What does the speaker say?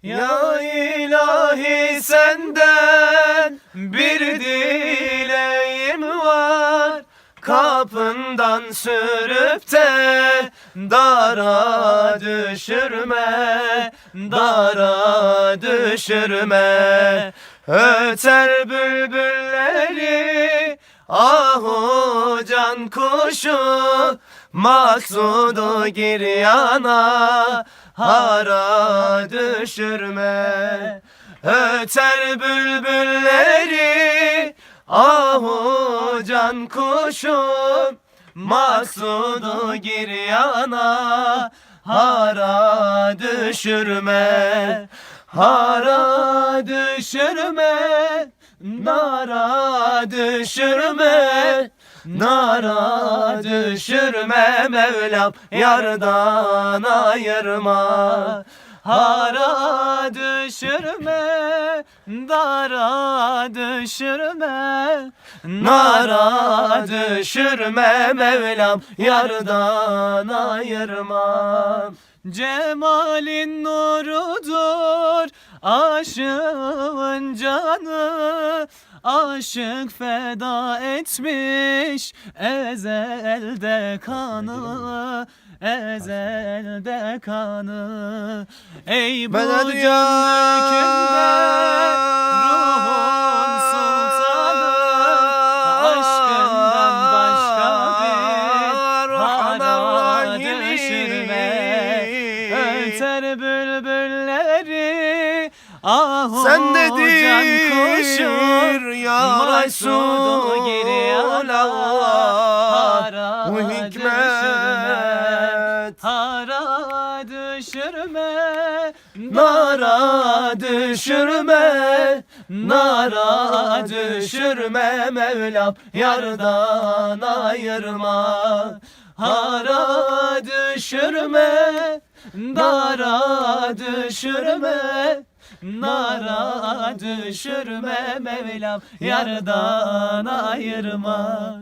Ya ilahi senden bir dileğim var, kapından sürüp de dara düşürme, dara düşürme. Öter bülbülleri ahu can kuşu, maksudu giryana hara düşürme. Öter bülbülleri ahu can kuşum, maksudu giryana hara düşürme. Hara düşürme, nara düşürme, nara düşürme Mevlam, yardan ayırma. Hara düşürme, dara düşürme, nara düşürme Mevlam, yardan ayırma. Cemalin nurudur aşığın canı, aşık feda etmiş ezelde kanı, ezelde kanı. Ey bu cümlükünde ruhun sultanı, aşkından başka bir hana düşürme. Öter bülbülleri ahu sen can kuşu, ya maksudu giryana hara bu düşürme, hikmet. hara düşürme, nara düşürme, nara düşürme Mevlam, yardan ayırma. Hara düşürme, dara düşürme, nara düşürme Mevlam, yardan ayırma.